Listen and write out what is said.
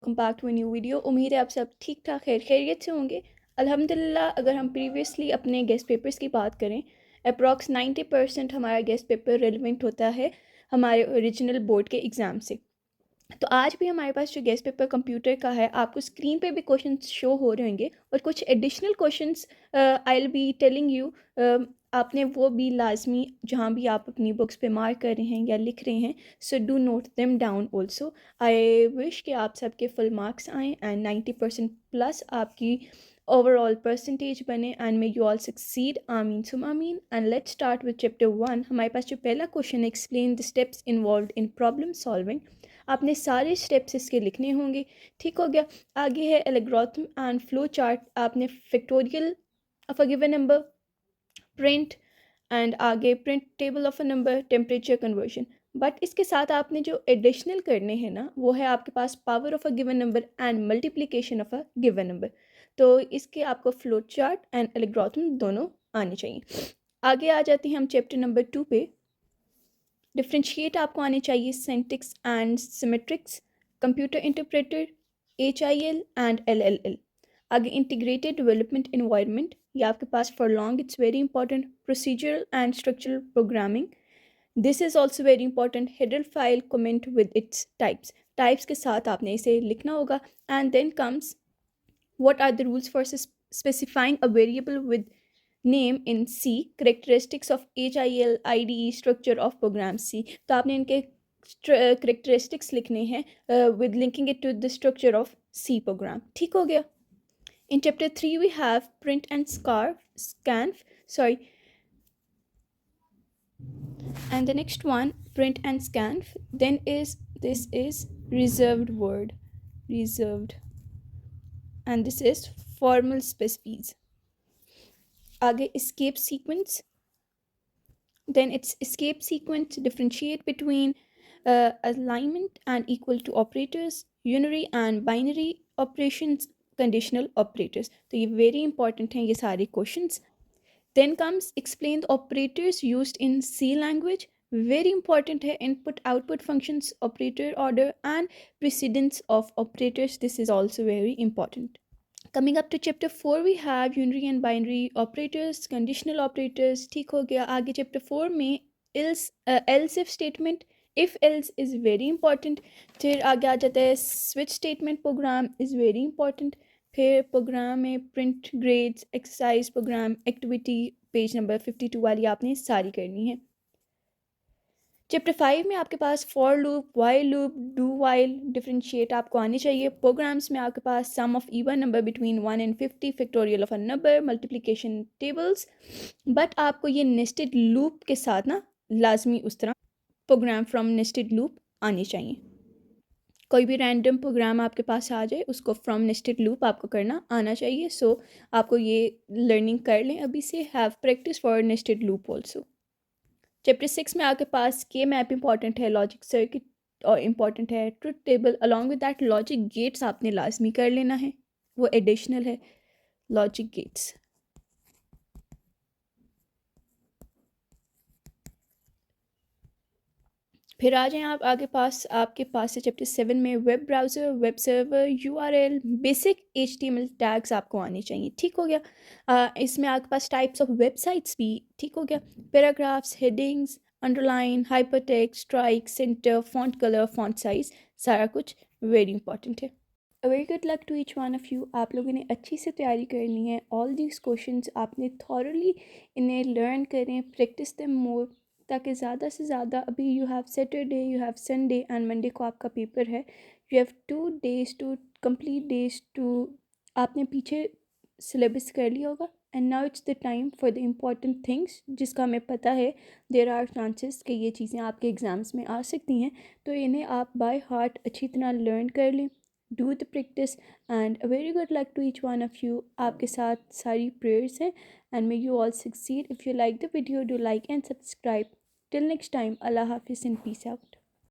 Welcome back to a new video. उम्मीद है आप सब ठीक ठाक खैरियत से होंगे। अल्हम्दुलिल्लाह। अगर हम प्रीवियसली अपने गेस्ट पेपर्स की बात करें, अप्रॉक्स 90% हमारा गेस्ट पेपर रेलिवेंट होता है हमारे ओरिजिनल बोर्ड के एग्ज़ाम से। तो आज भी हमारे पास जो गेस्ट पेपर कंप्यूटर का है, आपको स्क्रीन पे भी क्वेश्चंस शो हो रहे होंगे और कुछ additional questions I will be telling you. आपने वो भी लाजमी जहाँ भी आप अपनी बुक्स पे मार्क कर रहे हैं या लिख रहे हैं, so do not them down also. I wish कि आप सबके फुल मार्क्स आएँ एंड 90% प्लस आपकी ओवरऑल परसेंटेज बने and may you all succeed, आमीन सुम आमीन। And let's start with chapter 1। हमारे पास जो पहला क्वेश्चन है, explain the steps involved in problem solving. आपने सारे स्टेप्स इसके लिखने होंगे। ठीक हो गया। आगे है एल्गोरिथम एंड फ्लो चार्ट। आपने factorial of a given number, print and आगे print table of a number, temperature conversion. But इसके साथ आपने जो एडिशनल करने हैं ना, वो है आपके पास power of a given number and multiplication of a given number. तो इसके आपको फ्लो चार्ट एंड एल्गोरिथम दोनों आने चाहिए। आगे आ जाते हैं हम चैप्टर नंबर 2 पे। डिफ्रेंशिएट आपको आने चाहिए syntax and symmetrics, computer interpreter, HIL and LLL। आगे इंटीग्रेटेड डेवलपमेंट इन्वायरमेंट, ये आपके पास for long it's very important. Procedural and structural programming, this is also very important. Header file comment with its types, types के साथ आपने इसे लिखना होगा। And then comes what are the rules for specifying a variable with name in C, characteristics of HIL, IDE, structure of program C। तो आपने इनके characteristics लिखने हैं with linking it to the structure of C program। ठीक हो गया। In chapter 3 we have print and scanf, sorry, and the next one print and scanf. Then is this is reserved word, reserved, and this is formal specifies। आगे escape sequence, then it's escape sequence, differentiate between alignment and equal to operators, unary and binary operations, conditional operators। तो ये very important हैं ये सारे questions। Then comes explain the operators used in C language, very important है input output functions, operator order and precedence of operators, this is also very important। Coming up to chapter 4 we have unary and binary operators, conditional operators। ठीक हो गया। आगे chapter 4 में else if statement, if else is very important। फिर आगे आ जाता है switch statement, program is very important। फिर प्रोग्राम में print grades, exercise programme, activity, page number 52 वाली आपने सारी करनी है। चैप्टर 5 में आपके पास for loop, while loop, do while, differentiate आपको आनी चाहिए। प्रोग्राम्स में आपके पास sum of even number between 1 and 50, factorial of a number, multiplication tables. But आपको ये नेस्टेड लूप के साथ ना लाजमी उस तरह प्रोग्राम फ्रॉम नेस्टेड लूप आनी चाहिए। कोई भी रैंडम प्रोग्राम आपके पास आ जाए उसको फ्रॉम नेस्टेड लूप आपको करना आना चाहिए। सो आपको ये लर्निंग कर लें अभी से। Have practice for nested loop also. Chapter 6 में आपके पास के मैप इंपॉर्टेंट है, लॉजिक सर्किट और इम्पॉर्टेंट है, truth table along with that logic gates आपने लाजमी कर लेना है, वो एडिशनल है लॉजिक गेट्स। फिर आ जाएं आप आगे पास, आपके पास है चैप्टर 7 में web browser, web server, URL, basic HTML tags आपको आने चाहिए। ठीक हो गया। इसमें आपके पास टाइप्स ऑफ वेबसाइट्स भी। ठीक हो गया। Paragraphs, headings, underline, hypertext, strike, centre, font colour, font size, सारा कुछ वेरी इंपॉर्टेंट है। Very good luck to each one of you. आप लोगों ने अच्छी से तैयारी करनी है। ऑल दीज क्वेश्चंस आपने थॉरली इन्हें लर्न करें, प्रैक्टिस देम मोर, ताकि ज़्यादा से ज़्यादा। अभी you have Saturday, you have Sunday and Monday को आपका पेपर है। You have 2 days to complete days to, आपने पीछे सिलेबस कर लिया होगा। And now it's the time for the important things, जिसका हमें पता है देर आर चांसेस कि ये चीज़ें आपके एग्ज़ाम्स में आ सकती हैं। तो इन्हें आप बाय हार्ट अच्छी तरह लर्न कर लें। Do the practice and a very good luck to each one of you. आपके साथ सारी प्रेयर्स हैं and may you all succeed. If you like the video, do like and subscribe. Till next time, Allah Hafiz and peace out.